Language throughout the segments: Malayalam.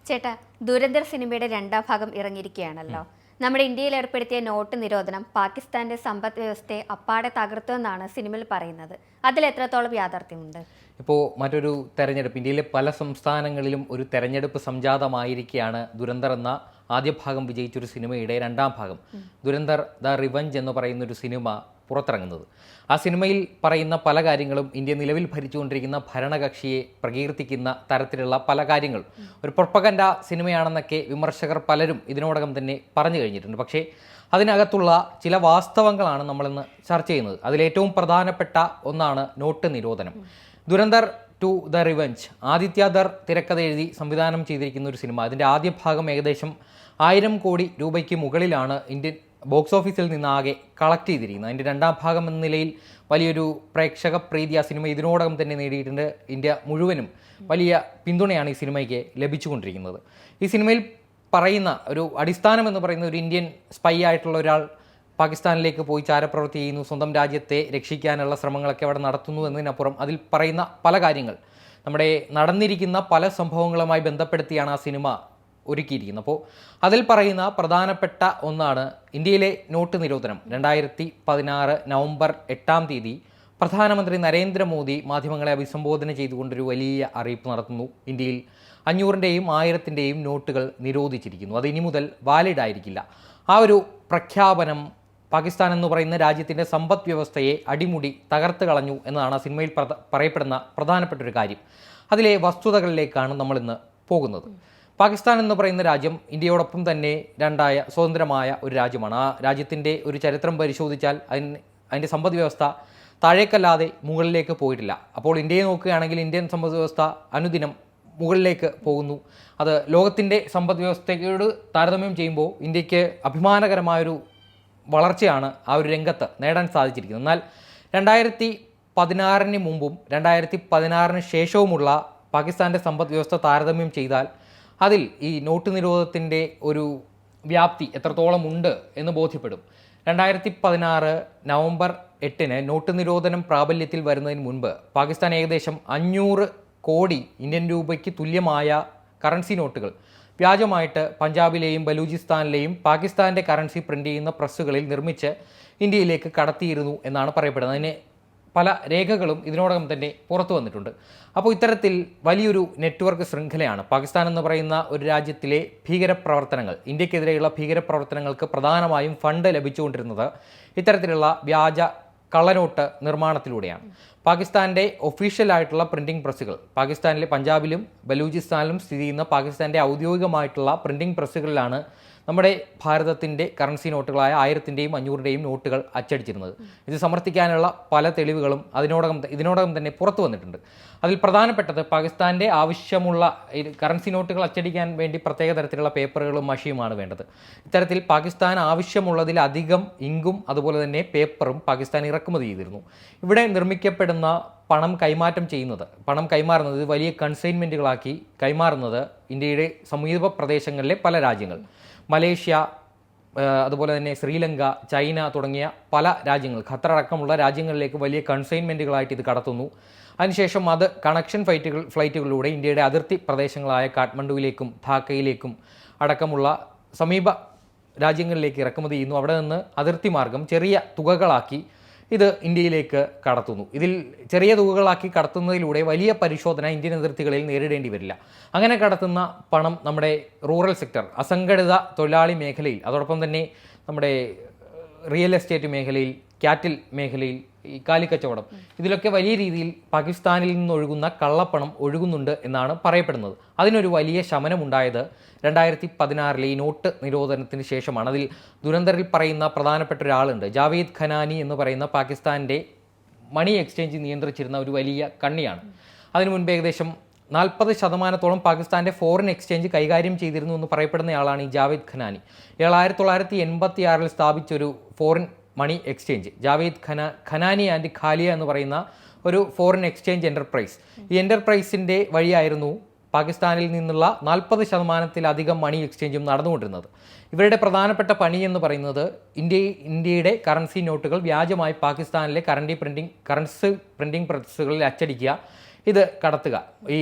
ചേട്ടാ, ദുരന്തർ സിനിമയുടെ രണ്ടാം ഭാഗം ഇറങ്ങിയിരിക്കുകയാണല്ലോ. നമ്മുടെ ഇന്ത്യയിൽ ഏർപ്പെടുത്തിയ നോട്ട് നിരോധനം പാകിസ്ഥാന്റെ സമ്പദ് വ്യവസ്ഥയെ അപ്പാടെ തകർത്തു എന്നാണ് സിനിമയിൽ പറയുന്നത്. അതിൽ എത്രത്തോളം യാഥാർത്ഥ്യമുണ്ട്? ഇപ്പോൾ മറ്റൊരു തെരഞ്ഞെടുപ്പ്, ഇന്ത്യയിലെ പല സംസ്ഥാനങ്ങളിലും ഒരു തെരഞ്ഞെടുപ്പ് സംജാതമായിരിക്കുകയാണ് ദുരന്തർ എന്ന ആദ്യ ഭാഗം വിജയിച്ചൊരു സിനിമയുടെ രണ്ടാം ഭാഗം ദുരന്തർ ദ റിവഞ്ച് എന്ന് പറയുന്നൊരു സിനിമ പുറത്തിറങ്ങുന്നത്. ആ സിനിമയിൽ പറയുന്ന പല കാര്യങ്ങളും ഇന്ത്യ നിലവിൽ ഭരിച്ചുകൊണ്ടിരിക്കുന്ന ഭരണകക്ഷിയെ പ്രകീർത്തിക്കുന്ന തരത്തിലുള്ള പല കാര്യങ്ങളും ഒരു പ്രൊപ്പഗൻഡ സിനിമയാണെന്നൊക്കെ വിമർശകർ പലരും ഇതിനോടകം തന്നെ പറഞ്ഞു കഴിഞ്ഞിട്ടുണ്ട്. പക്ഷേ അതിനകത്തുള്ള ചില വാസ്തവങ്ങളാണ് നമ്മളിന്ന് ചർച്ച ചെയ്യുന്നത്. അതിലേറ്റവും പ്രധാനപ്പെട്ട ഒന്നാണ് നോട്ട് നിരോധനം. ദുരന്തർ ടു ദ റിവഞ്ച് ആദിത്യദർ തിരക്കഥ എഴുതി സംവിധാനം ചെയ്തിരിക്കുന്ന ഒരു സിനിമ. അതിൻ്റെ ആദ്യ ഭാഗം ഏകദേശം 1000 കോടി രൂപയ്ക്ക് മുകളിലാണ് ഇന്ത്യൻ ബോക്സ് ഓഫീസിൽ നിന്നാകെ കളക്ട് ചെയ്തിരിക്കുന്നത്. അതിൻ്റെ രണ്ടാം ഭാഗം എന്ന നിലയിൽ വലിയൊരു പ്രേക്ഷക പ്രീതി ആ സിനിമ ഇതിനോടകം തന്നെ നേടിയിട്ടുണ്ട്. ഇന്ത്യ മുഴുവനും വലിയ പിന്തുണയാണ് ഈ സിനിമയ്ക്ക് ലഭിച്ചുകൊണ്ടിരിക്കുന്നത്. ഈ സിനിമയിൽ പറയുന്ന ഒരു അടിസ്ഥാനം എന്ന് പറയുന്ന ഒരു ഇന്ത്യൻ സ്പൈ ആയിട്ടുള്ള ഒരാൾ പാകിസ്ഥാനിലേക്ക് പോയി ചാരപ്രവൃത്തി ചെയ്യുന്നു, സ്വന്തം രാജ്യത്തെ രക്ഷിക്കാനുള്ള ശ്രമങ്ങളൊക്കെ അവിടെ നടത്തുന്നു എന്നതിനപ്പുറം അതിൽ പറയുന്ന പല കാര്യങ്ങൾ നമ്മുടെ നടന്നിരിക്കുന്ന പല സംഭവങ്ങളുമായി ബന്ധപ്പെടുത്തിയാണ് ആ സിനിമ ഒരുക്കിയിരിക്കുന്നത്. അപ്പോൾ അതിൽ പറയുന്ന പ്രധാനപ്പെട്ട ഒന്നാണ് ഇന്ത്യയിലെ നോട്ട് നിരോധനം. 2016 നവംബർ 8-ാം തീയതി പ്രധാനമന്ത്രി നരേന്ദ്രമോദി മാധ്യമങ്ങളെ അഭിസംബോധന ചെയ്തുകൊണ്ടൊരു വലിയ അറിയിപ്പ് നടത്തുന്നു. ഇന്ത്യയിൽ 500-ൻ്റെയും 1000-ൻ്റെയും നോട്ടുകൾ നിരോധിച്ചിരിക്കുന്നു, അത് ഇനി മുതൽ വാലിഡ് ആയിരിക്കില്ല. ആ ഒരു പ്രഖ്യാപനം പാകിസ്ഥാൻ എന്ന് പറയുന്ന രാജ്യത്തിൻ്റെ സമ്പദ് വ്യവസ്ഥയെ അടിമുടി തകർത്ത് കളഞ്ഞു എന്നതാണ് ആ സിനിമയിൽ പറയപ്പെടുന്ന പ്രധാനപ്പെട്ട ഒരു കാര്യം. അതിലെ വസ്തുതകളിലേക്കാണ് നമ്മളിന്ന് പോകുന്നത്. പാകിസ്ഥാൻ എന്ന് പറയുന്ന രാജ്യം ഇന്ത്യയോടൊപ്പം തന്നെ രണ്ടായ സ്വതന്ത്രമായ ഒരു രാജ്യമാണ്. ആ രാജ്യത്തിൻ്റെ ഒരു ചരിത്രം പരിശോധിച്ചാൽ അതിൻ്റെ സമ്പദ് വ്യവസ്ഥ താഴേക്കല്ലാതെ മുകളിലേക്ക് പോയിട്ടില്ല. അപ്പോൾ ഇന്ത്യയെ നോക്കുകയാണെങ്കിൽ ഇന്ത്യൻ സമ്പദ് വ്യവസ്ഥ അനുദിനം മുകളിലേക്ക് പോകുന്നു. അത് ലോകത്തിൻ്റെ സമ്പദ് വ്യവസ്ഥയോട് താരതമ്യം ചെയ്യുമ്പോൾ ഇന്ത്യക്ക് അഭിമാനകരമായൊരു വളർച്ചയാണ് ആ ഒരു രംഗത്ത് നേടാൻ സാധിച്ചിരിക്കുന്നത്. എന്നാൽ 2016 മുമ്പും 2016 ശേഷവുമുള്ള പാകിസ്ഥാൻ്റെ സമ്പദ് വ്യവസ്ഥ താരതമ്യം ചെയ്താൽ അതിൽ ഈ നോട്ട് നിരോധത്തിൻ്റെ ഒരു വ്യാപ്തി എത്രത്തോളം ഉണ്ട് എന്ന് ബോധ്യപ്പെടും. 2016 നവംബർ 8-ന് നോട്ട് നിരോധനം പ്രാബല്യത്തിൽ വരുന്നതിന് മുൻപ് പാകിസ്ഥാൻ ഏകദേശം 500 കോടി ഇന്ത്യൻ രൂപയ്ക്ക് തുല്യമായ കറൻസി നോട്ടുകൾ വ്യാജമായിട്ട് പഞ്ചാബിലെയും ബലൂചിസ്ഥാനിലെയും പാകിസ്ഥാൻ്റെ കറൻസി പ്രിൻ്റ് ചെയ്യുന്ന പ്രസ്സുകളിൽ നിർമ്മിച്ച് ഇന്ത്യയിലേക്ക് കടത്തിയിരുന്നു എന്നാണ് പറയപ്പെടുന്നത്. അതിന് പല രേഖകളും ഇതിനോടകം തന്നെ പുറത്തു വന്നിട്ടുണ്ട്. അപ്പോൾ ഇത്തരത്തിൽ വലിയൊരു നെറ്റ്വർക്ക് ശൃംഖലയാണ് പാകിസ്ഥാൻ എന്ന് പറയുന്ന ഒരു രാജ്യത്തിലെ ഭീകരപ്രവർത്തനങ്ങൾ. ഇന്ത്യക്കെതിരെയുള്ള ഭീകരപ്രവർത്തനങ്ങൾക്ക് പ്രധാനമായും ഫണ്ട് ലഭിച്ചുകൊണ്ടിരുന്നത് ഇത്തരത്തിലുള്ള വ്യാജ കള്ളനോട്ട് നിർമ്മാണത്തിലൂടെയാണ്. പാകിസ്ഥാൻ്റെ ഒഫീഷ്യലായിട്ടുള്ള പ്രിൻറ്റിംഗ് പ്രസ്സുകൾ പാകിസ്ഥാനിലെ പഞ്ചാബിലും ബലൂചിസ്ഥാനിലും സ്ഥിതി ചെയ്യുന്ന പാകിസ്ഥാൻ്റെ ഔദ്യോഗികമായിട്ടുള്ള പ്രിൻറ്റിംഗ് പ്രസ്സുകളിലാണ് നമ്മുടെ ഭാരതത്തിൻ്റെ കറൻസി നോട്ടുകളായ 1000-ൻ്റെയും 500-ൻ്റെയും നോട്ടുകൾ അച്ചടിച്ചിരുന്നത്. ഇത് സമർത്ഥിക്കാനുള്ള പല തെളിവുകളും ഇതിനോടകം തന്നെ പുറത്തു വന്നിട്ടുണ്ട്. അതിൽ പ്രധാനപ്പെട്ടത് പാകിസ്ഥാൻ്റെ ആവശ്യമുള്ള കറൻസി നോട്ടുകൾ അച്ചടിക്കാൻ വേണ്ടി പ്രത്യേക തരത്തിലുള്ള പേപ്പറുകളും മഷിയുമാണ് വേണ്ടത്. ഇത്തരത്തിൽ പാകിസ്ഥാൻ ആവശ്യമുള്ളതിലധികം ഇങ്കും അതുപോലെ തന്നെ പേപ്പറും പാകിസ്ഥാൻ ഇറക്കുമതി ചെയ്തിരുന്നു. ഇവിടെ നിർമ്മിക്കപ്പെടുന്ന പണം കൈമാറുന്നത് വലിയ കൺസൈൻമെൻറ്റുകളാക്കി കൈമാറുന്നത് ഇന്ത്യയുടെ സമീപ പ്രദേശങ്ങളിലെ പല രാജ്യങ്ങൾ, മലേഷ്യ, അതുപോലെ തന്നെ ശ്രീലങ്ക, ചൈന തുടങ്ങിയ പല രാജ്യങ്ങൾ, ഖത്തർ അടക്കമുള്ള രാജ്യങ്ങളിലേക്ക് വലിയ കൺസൈൻമെൻറ്റുകളായിട്ട് ഇത് കടത്തുന്നു. അതിനുശേഷം അത് കണക്ഷൻ ഫ്ലൈറ്റുകളിലൂടെ ഇന്ത്യയുടെ അതിർത്തി പ്രദേശങ്ങളായ കാഠ്മണ്ഡുവിലേക്കും ധാക്കയിലേക്കും അടക്കമുള്ള സമീപ രാജ്യങ്ങളിലേക്ക് ഇറക്കുമതി ചെയ്യുന്നു. അവിടെ നിന്ന് അതിർത്തി മാർഗം ചെറിയ തുകകളാക്കി ഇത് ഇന്ത്യയിലേക്ക് കടത്തുന്നു. ഇതിൽ ചെറിയ തുകകളാക്കി കടത്തുന്നതിലൂടെ വലിയ പരിശോധന ഇന്ത്യൻ അതിർത്തികളിൽ നേരിടേണ്ടി വരില്ല. അങ്ങനെ കടത്തുന്ന പണം നമ്മുടെ റൂറൽ സെക്ടർ, അസംഘടിത തൊഴിലാളി മേഖലയിൽ, അതോടൊപ്പം തന്നെ നമ്മുടെ റിയൽ എസ്റ്റേറ്റ് മേഖലയിൽ, ക്യാറ്റിൽ മേഖലയിൽ, ഈ കാലിക്കച്ചവടം, ഇതിലൊക്കെ വലിയ രീതിയിൽ പാകിസ്ഥാനിൽ നിന്നൊഴുകുന്ന കള്ളപ്പണം ഒഴുകുന്നുണ്ട് എന്നാണ് പറയപ്പെടുന്നത്. അതിനൊരു വലിയ ശമനമുണ്ടായത് 2016 ഈ നോട്ട് നിരോധനത്തിന് ശേഷമാണ്. അതിൽ ദുരന്തറിൽ പറയുന്ന പ്രധാനപ്പെട്ട ഒരാളുണ്ട്, ജാവേദ് ഖനാനി എന്ന് പറയുന്ന പാകിസ്ഥാൻ്റെ മണി എക്സ്ചേഞ്ച് നിയന്ത്രിച്ചിരുന്ന ഒരു വലിയ കണ്ണിയാണ്. അതിനു മുൻപ് ഏകദേശം 40% പാകിസ്ഥാൻ്റെ ഫോറിൻ എക്സ്ചേഞ്ച് കൈകാര്യം ചെയ്തിരുന്നു എന്ന് പറയപ്പെടുന്നയാളാണ് ഈ ജാവേദ് ഖനാനി. ഇയാൾ 1986 സ്ഥാപിച്ചൊരു foreign money exchange, Javed Khanani and Khalia എന്ന് പറയുന്ന ഒരു ഫോറിൻ എക്സ്ചേഞ്ച് എൻ്റർപ്രൈസ്. ഈ എൻ്റർപ്രൈസിൻ്റെ വഴിയായിരുന്നു പാകിസ്ഥാനിൽ നിന്നുള്ള 40%-ലധികം മണി എക്സ്ചേഞ്ചും നടന്നുകൊണ്ടിരുന്നത്. ഇവരുടെ പ്രധാനപ്പെട്ട പണി എന്ന് പറയുന്നത് ഇന്ത്യയുടെ കറൻസി നോട്ടുകൾ വ്യാജമായി പാകിസ്ഥാനിലെ കറൻസി പ്രിൻറ്റിംഗ് പ്രസ്സുകളിൽ അച്ചടിക്കുക, ഇത് കടത്തുക,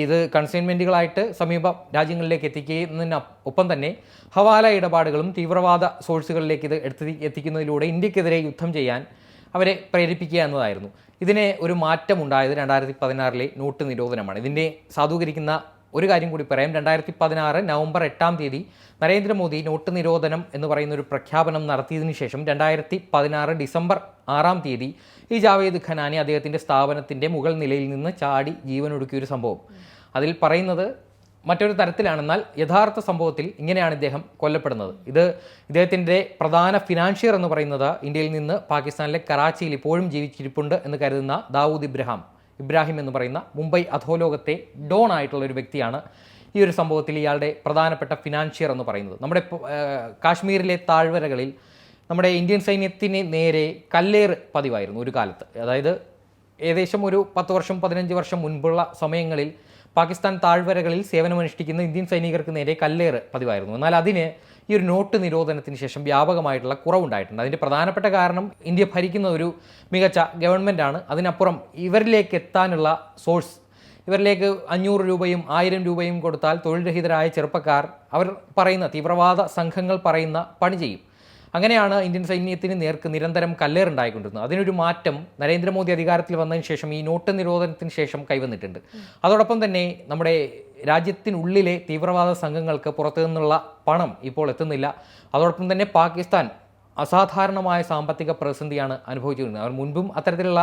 ഇത് കൺസൈൻമെൻറ്റുകളായിട്ട് സമീപ രാജ്യങ്ങളിലേക്ക് എത്തിക്കുന്നതിന് ഒപ്പം തന്നെ ഹവാല ഇടപാടുകളും തീവ്രവാദ സോഴ്സുകളിലേക്ക് ഇത് എത്തിക്കുന്നതിലൂടെ ഇന്ത്യക്കെതിരെ യുദ്ധം ചെയ്യാൻ അവരെ പ്രേരിപ്പിക്കുക എന്നതായിരുന്നു. ഇതിന് ഒരു മാറ്റമുണ്ടായത് 2016 നോട്ട് നിരോധനമാണ്. ഇതിൻ്റെ സാധൂകരിക്കുന്ന ഒരു കാര്യം കൂടി പറയാം. 2016 നവംബർ 8 നരേന്ദ്രമോദി നോട്ട് നിരോധനം എന്ന് പറയുന്ന ഒരു പ്രഖ്യാപനം നടത്തിയതിനു ശേഷം 2016 ഡിസംബർ 6 ഈ ജാവേദ് ഖനാനി അദ്ദേഹത്തിൻ്റെ സ്ഥാപനത്തിൻ്റെ മുകൾ നിലയിൽ നിന്ന് ചാടി ജീവനൊടുക്കിയൊരു സംഭവം. അതിൽ പറയുന്നത് മറ്റൊരു തരത്തിലാണെന്നാൽ യഥാർത്ഥ സംഭവത്തിൽ ഇങ്ങനെയാണ് ഇദ്ദേഹം കൊല്ലപ്പെടുന്നത്. ഇദ്ദേഹത്തിൻ്റെ പ്രധാന ഫിനാൻഷ്യർ എന്ന് പറയുന്നത് ഇന്ത്യയിൽ നിന്ന് പാകിസ്ഥാനിലെ കറാച്ചിയിൽ ഇപ്പോഴും ജീവിച്ചിരിപ്പുണ്ട് എന്ന് കരുതുന്ന ദാവൂദ് ഇബ്രാഹിം എന്ന് പറയുന്ന മുംബൈ അധോലോകത്തെ ഡോൺ ആയിട്ടുള്ള ഒരു വ്യക്തിയാണ് ഈ ഒരു സംഭവത്തിൽ ഇയാളുടെ പ്രധാനപ്പെട്ട ഫിനാൻഷ്യർ എന്ന് പറയുന്നത്. നമ്മുടെ കാശ്മീരിലെ താഴ്വരകളിൽ നമ്മുടെ ഇന്ത്യൻ സൈന്യത്തിന് നേരെ കല്ലേറ് പതിവായിരുന്നു ഒരു കാലത്ത്. അതായത് ഏകദേശം ഒരു 10 വർഷം 15 വർഷം മുൻപുള്ള സമയങ്ങളിൽ പാകിസ്ഥാൻ താഴ്വരകളിൽ സേവനമനുഷ്ഠിക്കുന്ന ഇന്ത്യൻ സൈനികർക്ക് നേരെ കല്ലേറ് പതിവായിരുന്നു. എന്നാൽ അതിന് ഈ ഒരു നോട്ട് നിരോധനത്തിന് ശേഷം വ്യാപകമായിട്ടുള്ള കുറവുണ്ടായിട്ടുണ്ട്. അതിൻ്റെ പ്രധാനപ്പെട്ട കാരണം ഇന്ത്യ ഭരിക്കുന്ന ഒരു മികച്ച ഗവൺമെൻറ്റാണ്. അതിനപ്പുറം ഇവരിലേക്ക് എത്താനുള്ള സോഴ്സ്, ഇവരിലേക്ക് 500 രൂപയും 1000 രൂപയും കൊടുത്താൽ തൊഴിൽ രഹിതരായ ചെറുപ്പക്കാർ അവർ പറയുന്ന തീവ്രവാദ സംഘങ്ങൾ പറയുന്ന പണി ചെയ്യും. അങ്ങനെയാണ് ഇന്ത്യൻ സൈന്യത്തിന് നേർക്ക് നിരന്തരം കല്ലേറുണ്ടായിക്കൊണ്ടിരുന്നത്. അതിനൊരു മാറ്റം നരേന്ദ്രമോദി അധികാരത്തിൽ വന്നതിന് ശേഷം ഈ നോട്ട് നിരോധനത്തിന് ശേഷം കൈവന്നിട്ടുണ്ട്. അതോടൊപ്പം തന്നെ നമ്മുടെ രാജ്യത്തിനുള്ളിലെ തീവ്രവാദ സംഘങ്ങൾക്ക് പുറത്തു നിന്നുള്ള പണം ഇപ്പോൾ എത്തുന്നില്ല. അതോടൊപ്പം തന്നെ പാകിസ്ഥാൻ അസാധാരണമായ സാമ്പത്തിക പ്രതിസന്ധിയാണ് അനുഭവിച്ചിരുന്നത്. അവർ മുൻപും അത്തരത്തിലുള്ള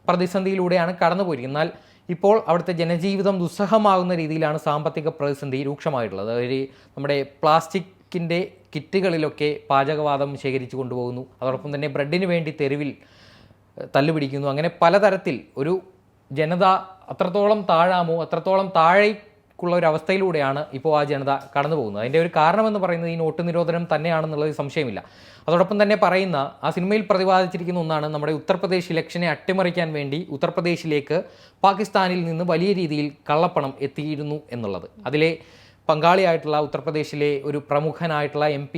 പ്രതിസന്ധിയിലൂടെയാണ് കടന്നുപോയിരിക്കുന്നത്. എന്നാൽ ഇപ്പോൾ അവിടുത്തെ ജനജീവിതം ദുസ്സഹമാകുന്ന രീതിയിലാണ് സാമ്പത്തിക പ്രതിസന്ധി രൂക്ഷമായിട്ടുള്ളത്. അതായത് നമ്മുടെ പ്ലാസ്റ്റിക്കിൻ്റെ കിറ്റുകളിലൊക്കെ പാചകവാതം ശേഖരിച്ചു കൊണ്ടുപോകുന്നു. അതോടൊപ്പം തന്നെ ബ്രെഡിന് വേണ്ടി തെരുവിൽ തല്ലുപിടിക്കുന്നു. അങ്ങനെ പലതരത്തിൽ ഒരു ജനത അത്രത്തോളം താഴാമോ അത്രത്തോളം താഴേക്കുള്ള ഒരു അവസ്ഥയിലൂടെയാണ് ഇപ്പോൾ ആ ജനത കടന്നു പോകുന്നത്. അതിൻ്റെ ഒരു കാരണമെന്ന് പറയുന്നത് ഈ നോട്ട് നിരോധനം തന്നെയാണെന്നുള്ളത് സംശയമില്ല. അതോടൊപ്പം തന്നെ പറയുന്ന ആ സിനിമയിൽ പ്രതിപാദിച്ചിരിക്കുന്ന ഒന്നാണ് നമ്മുടെ ഉത്തർപ്രദേശ് ഇലക്ഷനെ അട്ടിമറിക്കാൻ വേണ്ടി ഉത്തർപ്രദേശിലേക്ക് പാകിസ്ഥാനിൽ നിന്ന് വലിയ രീതിയിൽ കള്ളപ്പണം എത്തിയിരുന്നു എന്നുള്ളത്. അതിലെ പങ്കാളിയായിട്ടുള്ള ഉത്തർപ്രദേശിലെ ഒരു പ്രമുഖനായിട്ടുള്ള MP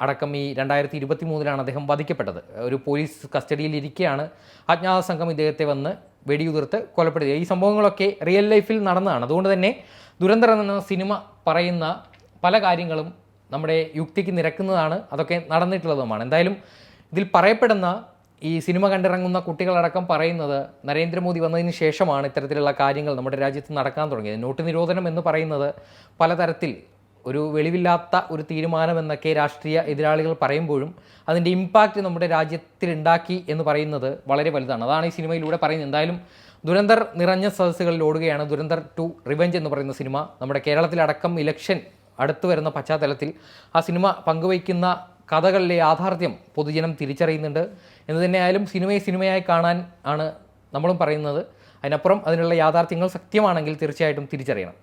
അടക്കം ഈ 2023 അദ്ദേഹം വധിക്കപ്പെട്ടത്. ഒരു പോലീസ് കസ്റ്റഡിയിലിരിക്കെയാണ് അജ്ഞാത സംഘം ഇദ്ദേഹത്തെ വന്ന് വെടിയുതിർത്ത് കൊലപ്പെടുത്തിയത്. ഈ സംഭവങ്ങളൊക്കെ റിയൽ ലൈഫിൽ നടന്നതാണ്. അതുകൊണ്ട് തന്നെ ദുരന്തർ എന്ന സിനിമ പറയുന്ന പല കാര്യങ്ങളും നമ്മുടെ യുക്തിക്ക് നിരക്കുന്നതാണ്, അതൊക്കെ നടന്നിട്ടുള്ളതുമാണ്. എന്തായാലും ഇതിൽ പറയപ്പെടുന്ന ഈ സിനിമ കണ്ടിറങ്ങുന്ന കുട്ടികളടക്കം പറയുന്നത് നരേന്ദ്രമോദി വന്നതിന് ശേഷമാണ് ഇത്തരത്തിലുള്ള കാര്യങ്ങൾ നമ്മുടെ രാജ്യത്ത് നടക്കാൻ തുടങ്ങിയത്. നോട്ട് നിരോധനം എന്ന് പറയുന്നത് പലതരത്തിൽ ഒരു വെളിവില്ലാത്ത ഒരു തീരുമാനമെന്നൊക്കെ രാഷ്ട്രീയ എതിരാളികൾ പറയുമ്പോഴും അതിൻ്റെ ഇമ്പാക്റ്റ് നമ്മുടെ രാജ്യത്തിൽ ഉണ്ടാക്കി എന്ന് പറയുന്നത് വളരെ വലുതാണ്. അതാണ് ഈ സിനിമയിലൂടെ പറയുന്നത്. എന്തായാലും ദുരന്തർ നിറഞ്ഞ സദസ്സുകളിൽ ഓടുകയാണ് ദുരന്തർ 2 റിവെഞ്ച് എന്ന് പറയുന്ന സിനിമ. നമ്മുടെ കേരളത്തിലടക്കം ഇലക്ഷൻ അടുത്തു വരുന്ന പശ്ചാത്തലത്തിൽ ആ സിനിമ പങ്കുവയ്ക്കുന്ന കഥകളിലെ യാഥാർത്ഥ്യം പൊതുജനം തിരിച്ചറിയുന്നുണ്ട് എന്ന് തന്നെയായാലും സിനിമയായി കാണാൻ ആണ് നമ്മളും പറയുന്നത്. അതിനപ്പുറം അതിനുള്ള യാഥാർത്ഥ്യങ്ങൾ സത്യമാണെങ്കിൽ തീർച്ചയായിട്ടും തിരിച്ചറിയണം.